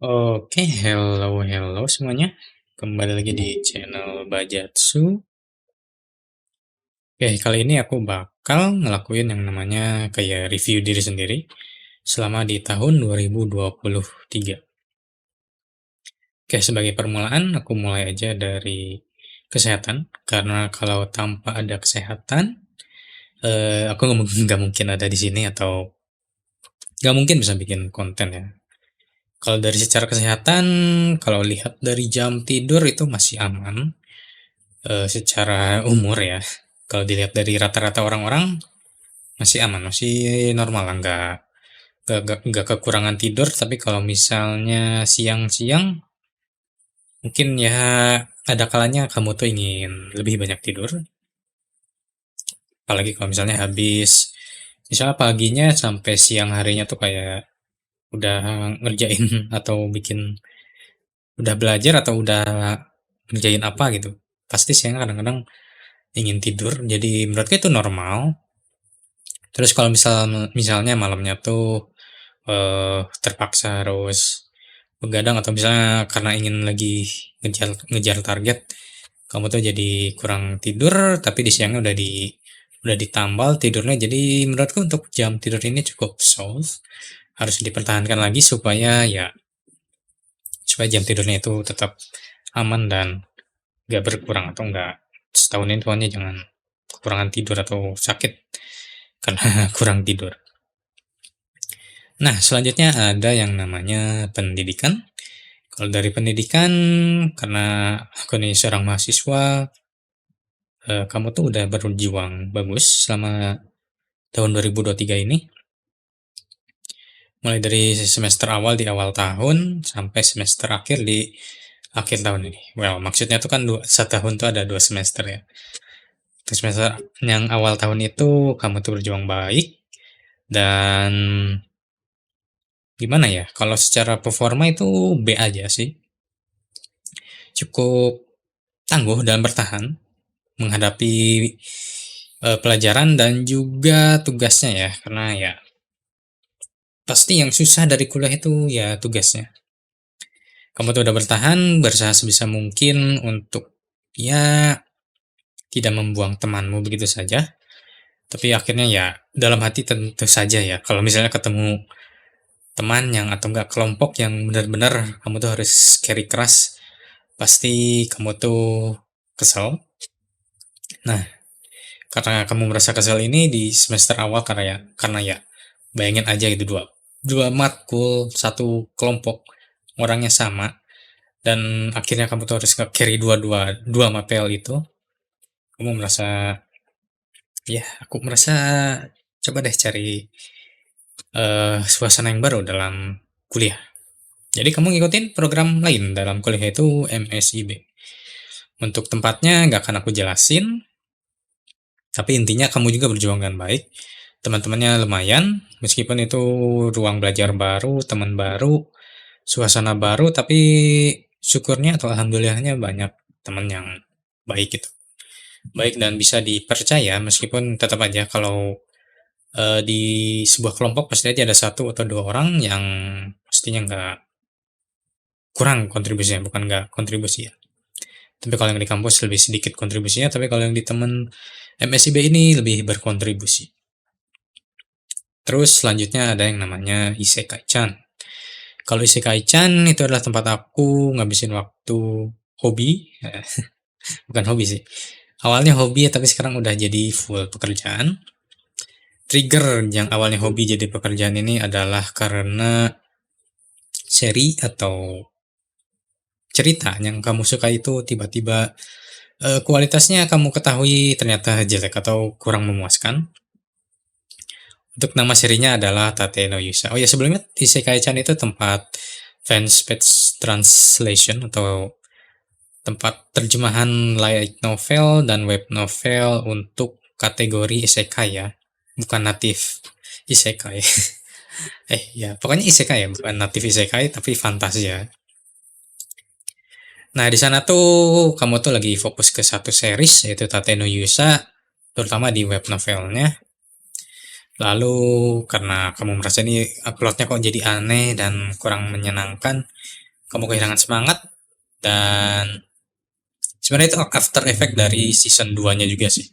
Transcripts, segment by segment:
Oke, hello semuanya. Kembali lagi di channel Bajatsu. Oke, kali ini aku bakal ngelakuin yang namanya kayak review diri sendiri selama di tahun 2023. Oke, sebagai permulaan aku mulai aja dari kesehatan, karena kalau tanpa ada kesehatan, aku nggak mungkin ada di sini atau nggak mungkin bisa bikin konten ya. Kalau dari secara kesehatan, kalau lihat dari jam tidur itu masih aman. Secara umur ya, kalau dilihat dari rata-rata orang-orang masih aman, masih normal lah, nggak kekurangan tidur. Tapi kalau misalnya siang-siang, mungkin ya ada kalanya kamu tuh ingin lebih banyak tidur, apalagi kalau misalnya misalnya paginya sampai siang harinya tuh kayak udah ngerjain atau udah belajar atau udah ngerjain apa gitu. Pasti siang kadang-kadang ingin tidur, jadi menurutku itu normal. Terus kalau misalnya malamnya tuh terpaksa harus begadang atau misalnya karena ingin lagi ngejar ngejar target, kamu tuh jadi kurang tidur, tapi di siangnya udah ditambal tidurnya. Jadi menurutku untuk jam tidur ini cukup solve, harus dipertahankan lagi supaya jam tidurnya itu tetap aman dan nggak berkurang atau nggak setahun ini pokoknya jangan kekurangan tidur atau sakit karena kurang tidur. Nah, selanjutnya ada yang namanya pendidikan. Kalau dari pendidikan, karena aku nih seorang mahasiswa, kamu tuh udah berjuang bagus selama tahun 2023 ini. Mulai dari semester awal di awal tahun, sampai semester akhir di akhir tahun ini. Well, maksudnya tuh kan setahun tuh ada 2 semester ya. Untuk semester yang awal tahun itu, kamu tuh berjuang baik, dan gimana ya, kalau secara performa itu B aja sih. Cukup tangguh dalam bertahan menghadapi pelajaran dan juga tugasnya ya, karena ya pasti yang susah dari kuliah itu ya tugasnya. Kamu tuh udah bertahan, berusaha sebisa mungkin untuk ya tidak membuang temanmu begitu saja. Tapi akhirnya ya dalam hati tentu saja ya, kalau misalnya ketemu teman yang atau enggak kelompok yang benar-benar kamu tuh harus carry keras, pasti kamu tuh kesel. Nah, karena kamu merasa kesal ini di semester awal, karena ya bayangin aja gitu, dua dua matkul satu kelompok, orangnya sama, dan akhirnya kamu tuh harus carry dua mapel itu. Kamu merasa, ya aku merasa coba deh cari suasana yang baru dalam kuliah. Jadi kamu ngikutin program lain dalam kuliah itu MSIB. Untuk tempatnya nggak akan aku jelasin, tapi intinya kamu juga berjuang dengan baik. Teman-temannya lumayan, meskipun itu ruang belajar baru, teman baru, suasana baru, tapi syukurnya atau alhamdulillahnya banyak teman yang baik gitu. Baik dan bisa dipercaya, meskipun tetap aja kalau di sebuah kelompok pasti aja ada satu atau dua orang yang pastinya nggak kurang kontribusinya, bukan nggak kontribusi ya. Tapi kalau yang di kampus lebih sedikit kontribusinya, tapi kalau yang di teman MSIB ini lebih berkontribusi. Terus selanjutnya ada yang namanya Isekai-chan. Kalau Isekai-chan itu adalah tempat aku ngabisin waktu hobi, bukan hobi sih. Awalnya hobi ya, tapi sekarang udah jadi full pekerjaan. Trigger yang awalnya hobi jadi pekerjaan ini adalah karena seri atau cerita yang kamu suka itu tiba-tiba kualitasnya kamu ketahui ternyata jelek atau kurang memuaskan. Untuk nama serinya adalah Tate no Yusa. Oh ya, sebelumnya Isekai-chan itu tempat fanspage translation atau tempat terjemahan light novel dan web novel untuk kategori isekai ya, bukan native isekai. Ya, pokoknya isekai ya, bukan native isekai tapi fantasi ya. Nah, di sana tuh kamu tuh lagi fokus ke satu series yaitu Tate no Yusa, terutama di web novelnya. Lalu karena kamu merasa ini uploadnya kok jadi aneh dan kurang menyenangkan, kamu kehilangan semangat dan sebenarnya itu after effect dari season 2-nya juga sih.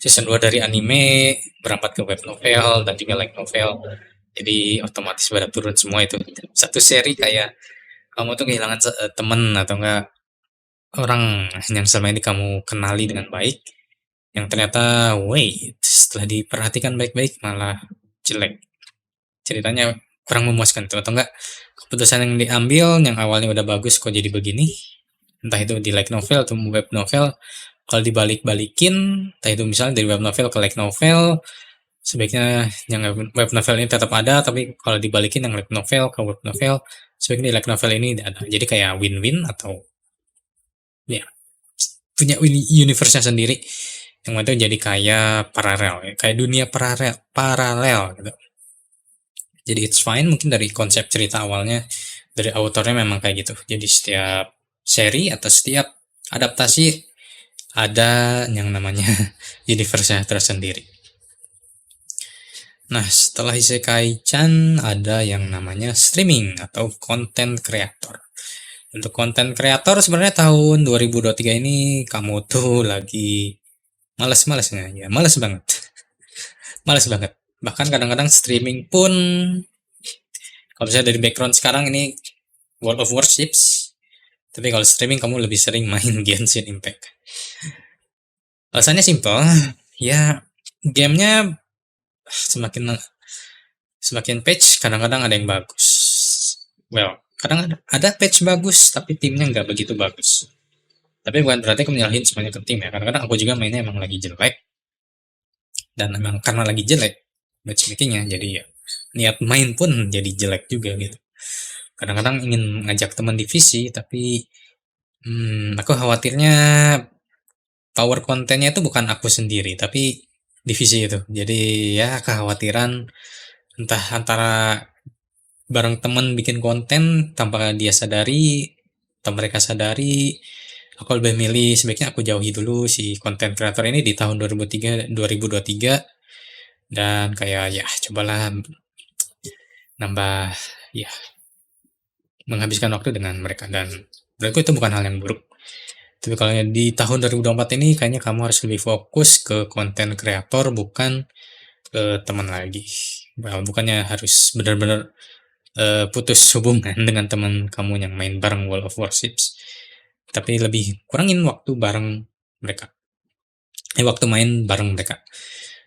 Season 2 dari anime berangkat ke web novel dan juga light novel. Jadi otomatis pada turun semua itu. Satu seri kayak kamu tuh kehilangan temen atau enggak orang yang selama ini kamu kenali dengan baik, yang ternyata wait, setelah diperhatikan baik-baik malah jelek. Ceritanya kurang memuaskan tuh atau enggak keputusan yang diambil yang awalnya udah bagus kok jadi begini. Entah itu di light novel atau web novel, kalau dibalik-balikin, entah itu misalnya dari web novel ke light novel, sebaiknya yang web novel ini tetap ada, tapi kalau dibalikin yang light novel ke web novel, sebaiknya di light novel ini tidak ada. Jadi kayak win-win atau ya punya universe-nya sendiri yang itu jadi kayak paralel, kayak dunia paralel, paralel gitu. Jadi it's fine mungkin dari konsep cerita awalnya dari autornya memang kayak gitu. Jadi setiap seri atau setiap adaptasi ada yang namanya universe-nya tersendiri. Nah, setelah Isekai-chan ada yang namanya streaming atau content creator. Untuk content creator sebenarnya tahun 2023 ini kamu tuh lagi males-malesnya ya, males banget. Males banget. Bahkan kadang-kadang streaming pun kalau misalnya dari background sekarang ini World of Warships, tapi kalau streaming kamu lebih sering main Genshin Impact. Alasannya simple, ya gamenya semakin semakin patch kadang-kadang ada yang bagus. Well, kadang ada patch bagus tapi timnya nggak begitu bagus. Tapi bukan berarti aku menyalahin semuanya ke tim ya. Kadang-kadang aku juga mainnya emang lagi jelek dan emang karena lagi jelek matchmakingnya jadi ya niat main pun jadi jelek juga gitu. Kadang-kadang ingin ngajak teman divisi tapi aku khawatirnya power kontennya itu bukan aku sendiri tapi divisi itu. Jadi ya kekhawatiran entah antara bareng temen bikin konten tanpa dia sadari atau mereka sadari, aku lebih milih sebaiknya aku jauhi dulu si konten kreator ini di tahun 2023 dan kayak ya cobalah nambah ya menghabiskan waktu dengan mereka dan menurutku itu bukan hal yang buruk. Tapi kalau di tahun 2024 ini kayaknya kamu harus lebih fokus ke konten kreator bukan ke teman lagi. Well, bukannya harus benar-benar putus hubungan dengan teman kamu yang main bareng World of Warships, tapi lebih kurangin waktu bareng mereka. Waktu main bareng mereka.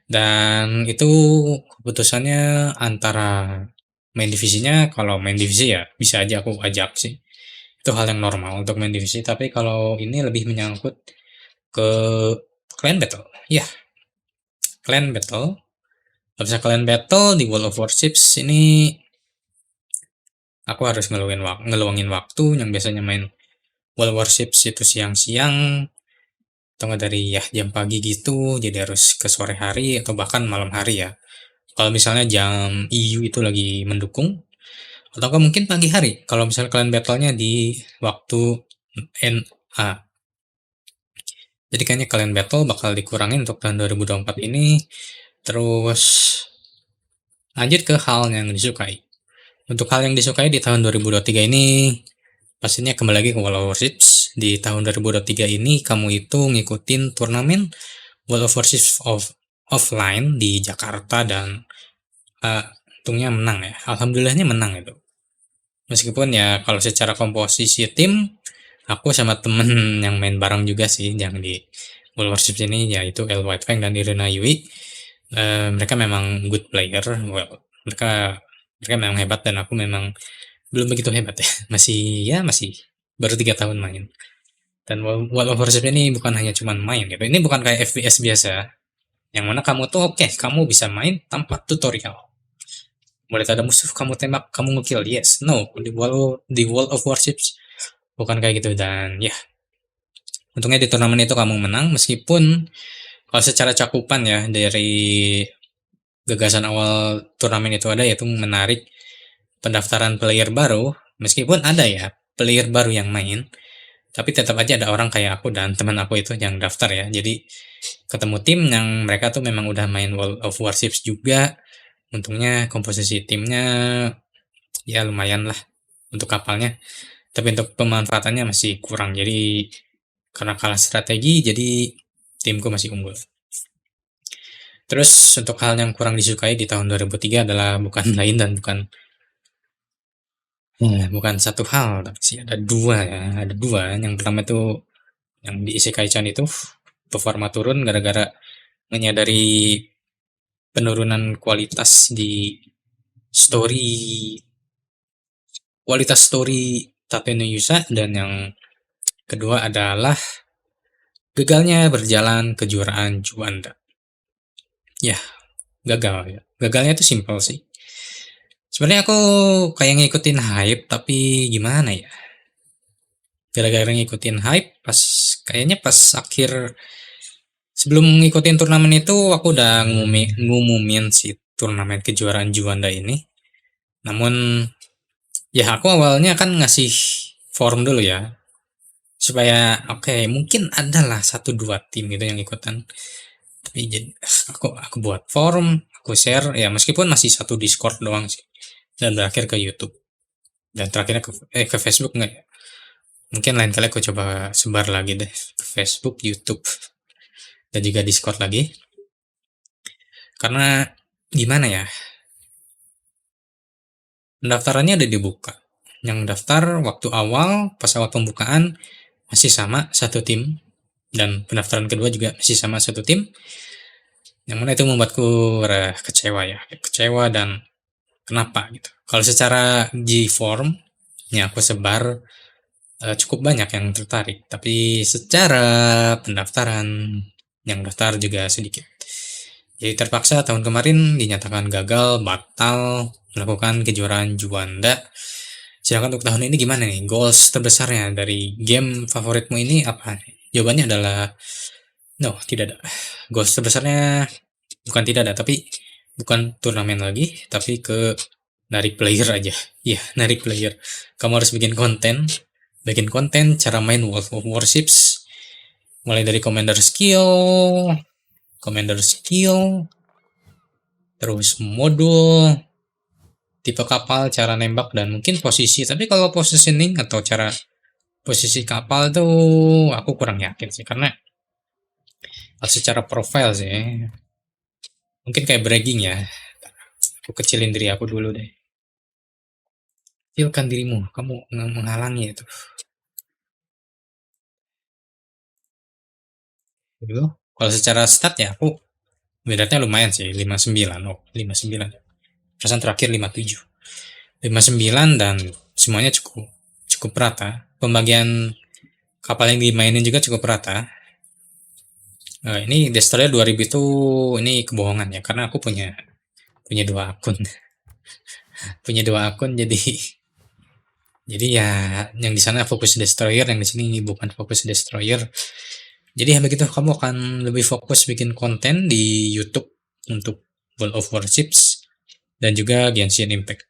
Dan itu keputusannya antara main divisinya, kalau main divisi ya bisa aja aku ajak sih. Itu hal yang normal untuk main divisi, tapi kalau ini lebih menyangkut ke clan battle. Ya, clan battle. Kalau misalnya clan battle di World of Warships ini aku harus ngeluangin waktu yang biasanya main World Warships itu siang-siang atau nggak dari ya jam pagi gitu jadi harus ke sore hari atau bahkan malam hari ya. Kalau misalnya jam EU itu lagi mendukung atau mungkin pagi hari kalau misalnya kalian battle-nya di waktu NA. Jadi kayaknya kalian battle bakal dikurangin untuk tahun 2024 ini. Terus lanjut ke hal yang disukai. Untuk hal yang disukai di tahun 2023 ini pastinya kembali lagi ke World of Warships. Di tahun 2023 ini kamu itu ngikutin turnamen World of Warships offline di Jakarta dan untungnya menang ya. Alhamdulillahnya menang itu. Meskipun ya kalau secara komposisi tim aku sama temen yang main bareng juga sih yang di World of Warships ini yaitu El White Fang dan Irina Yui. Mereka memang good player. Well, mereka memang hebat dan aku memang belum begitu hebat ya. Masih baru 3 tahun main. Dan World of Warships ini bukan hanya cuman main gitu. Ini bukan kayak FPS biasa. Yang mana kamu tuh oke, kamu bisa main tanpa tutorial. Mulai ada musuh kamu tembak, kamu ngekill. Yes, no. Di World of Warships bukan kayak gitu dan ya. Untungnya di turnamen itu kamu menang meskipun kalau secara cakupan ya dari gagasan awal turnamen itu ada yaitu menarik pendaftaran player baru meskipun ada ya player baru yang main Tapi tetap aja ada orang kayak aku dan teman aku itu yang daftar ya. Jadi ketemu tim yang mereka tuh memang udah main World of Warships juga. Untungnya komposisi timnya ya lumayan lah untuk kapalnya. Tapi untuk pemanfaatannya masih kurang. Jadi karena kalah strategi, jadi timku masih unggul. Terus untuk hal yang kurang disukai di tahun 2003 adalah bukan lain dan bukan satu hal, tapi sih ada dua ya. Ada dua. Yang pertama itu yang di Isekai-chan itu performa turun gara-gara menyadari penurunan story kualitas story Tate no Yusa, dan yang kedua adalah gagalnya berjalan kejuaraan Juanda. Ya, gagal ya. Gagalnya itu simpel sih. Sebenarnya aku kayak ngikutin hype, tapi gimana ya? Gara-gara ngikutin hype, kayaknya pas akhir sebelum ngikutin turnamen itu aku udah ngumumin si turnamen kejuaraan Juanda ini. Namun ya aku awalnya kan ngasih forum dulu ya, supaya oke, mungkin adalah satu dua tim gitu yang ikutan. Tapi jadi aku buat forum, aku share ya, meskipun masih satu Discord doang sih, dan berakhir ke YouTube, dan terakhirnya ke Facebook nggak ya. Mungkin lain kali aku coba sebar lagi deh ke Facebook, YouTube, dan juga Discord lagi. Karena gimana ya, pendaftarannya udah dibuka. Yang daftar waktu awal, pas awal pembukaan masih sama satu tim, dan pendaftaran kedua juga masih sama satu tim. Yang mana itu membuatku kecewa ya, kecewa. Dan kenapa gitu? Kalau secara G-form yang aku sebar cukup banyak yang tertarik, tapi secara pendaftaran yang daftar juga sedikit. Jadi terpaksa tahun kemarin dinyatakan gagal, batal melakukan kejuaraan Juanda. Sedangkan untuk tahun ini gimana nih? Goals terbesarnya dari game favoritmu ini apa? Jawabannya adalah no, tidak ada. Goals terbesarnya bukan tidak ada, tapi bukan turnamen lagi, tapi ke narik player aja. Iya, narik player. Kamu harus bikin konten cara main World of Warships, mulai dari commander skill, terus modul, tipe kapal, cara nembak, dan mungkin posisi. Tapi kalau positioning atau cara posisi kapal tuh aku kurang yakin sih, karena secara profile sih mungkin kayak bragging ya. Aku kecilin diri aku dulu deh. Kecilkan dirimu, kamu menghalangi itu. Gitu. Kalau secara stat ya aku bedanya lumayan sih, 59. Oh, 59. Perasaan terakhir 57. 59 dan semuanya cukup cukup rata. Pembagian kapal yang dimainin juga cukup rata. Ini Destroyer 2000 itu ini kebohongan ya, karena aku punya punya dua akun. Punya dua akun, jadi ya yang di sana fokus Destroyer, yang di sini bukan fokus Destroyer. Jadi ya begitu, kamu akan lebih fokus bikin konten di YouTube untuk World of Warships dan juga Genshin Impact.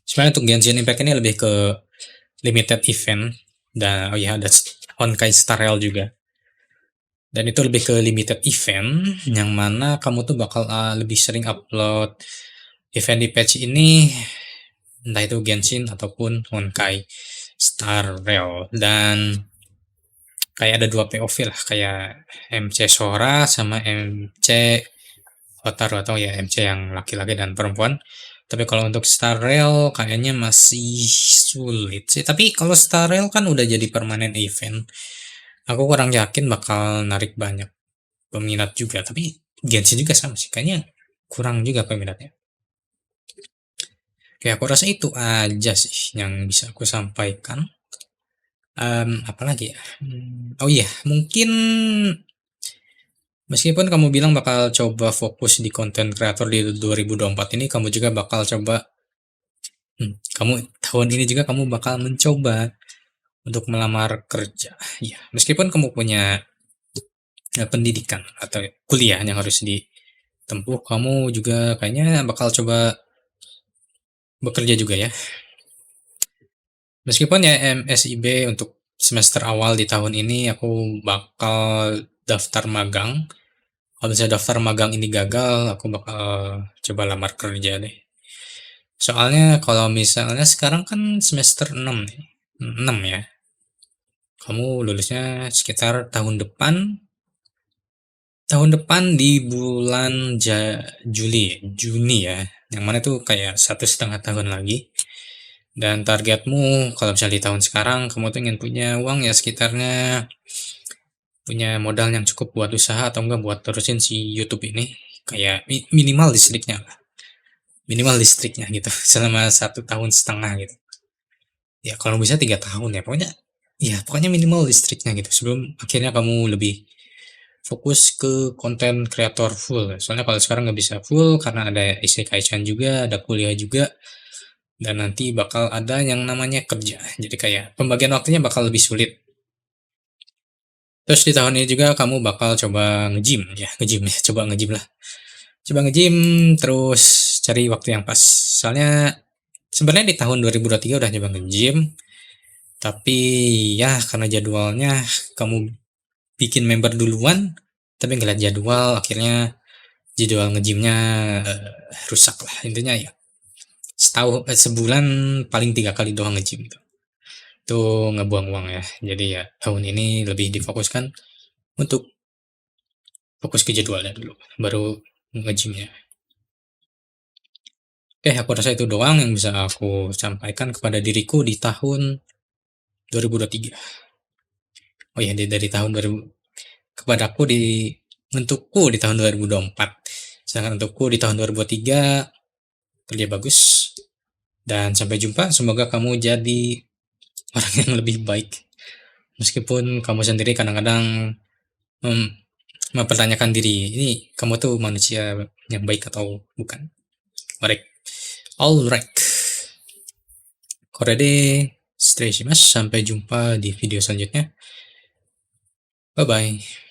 Sebenarnya untuk Genshin Impact ini lebih ke limited event, dan oh ya ada Honkai Star Rail juga. Dan itu lebih ke limited event, yang mana kamu tuh bakal lebih sering upload event di patch ini, entah itu Genshin ataupun Honkai Star Rail. Dan kayak ada dua POV lah, kayak MC Sora sama MC Hotaru, atau ya MC yang laki-laki dan perempuan. Tapi kalau untuk Star Rail kayaknya masih sulit sih. Tapi kalau Star Rail kan udah jadi permanen event, aku kurang yakin bakal narik banyak peminat juga. Tapi Genshin juga sama sih, kayaknya kurang juga peminatnya. Oke, aku rasa itu aja sih yang bisa aku sampaikan. Apalagi ya? Oh iya, mungkin meskipun kamu bilang bakal coba fokus di konten kreator di 2024 ini, kamu juga bakal coba, kamu tahun ini juga kamu bakal mencoba untuk melamar kerja. Ya, meskipun kamu punya pendidikan atau kuliah yang harus ditempuh, kamu juga kayaknya bakal coba bekerja juga ya. Meskipun ya MSIB untuk semester awal di tahun ini aku bakal daftar magang. Kalau misalnya daftar magang ini gagal, aku bakal coba lamar kerja deh. Soalnya kalau misalnya sekarang kan semester 6 nih. 6 ya. Kamu lulusnya sekitar tahun depan di bulan Juli, Juni ya. Yang mana tuh kayak 1,5 tahun lagi. Dan targetmu kalau misalnya di tahun sekarang kamu tuh ingin punya uang ya sekitarnya punya modal yang cukup buat usaha atau enggak buat terusin si YouTube ini kayak minimal listriknya lah. Minimal listriknya gitu selama 1,5 tahun gitu. Ya kalau bisa 3 tahun ya pokoknya minimal listriknya gitu sebelum akhirnya kamu lebih fokus ke konten kreator full. Soalnya kalau sekarang nggak bisa full karena ada istri Kaichan juga, ada kuliah juga, dan nanti bakal ada yang namanya kerja. Jadi kayak pembagian waktunya bakal lebih sulit. Terus di tahun ini juga kamu bakal coba nge-gym ya, nge-gym ya, coba nge-gym lah. Coba nge-gym terus cari waktu yang pas. Soalnya sebenarnya di tahun 2023 udah coba nge-gym, tapi ya karena jadwalnya kamu bikin member duluan, tapi nggak lihat jadwal, akhirnya jadwal nge-gymnya rusak lah. Intinya ya sebulan paling 3 kali doang nge-gym gitu. Itu ngebuang uang ya. Jadi ya tahun ini lebih difokuskan untuk fokus ke jadwalnya dulu, baru nge-gymnya. Oke, aku rasa itu doang yang bisa aku sampaikan kepada diriku di tahun 2023. Oh iya, dari tahun 2000 kepadaku untukku di tahun 2024. Sedangkan untukku di tahun 2023 kerja bagus dan sampai jumpa. Semoga kamu jadi orang yang lebih baik. Meskipun kamu sendiri kadang-kadang mempertanyakan diri, ini kamu tuh manusia yang baik atau bukan? Alright, alright. Korede, stay shimasu. Sampai jumpa di video selanjutnya. Bye bye.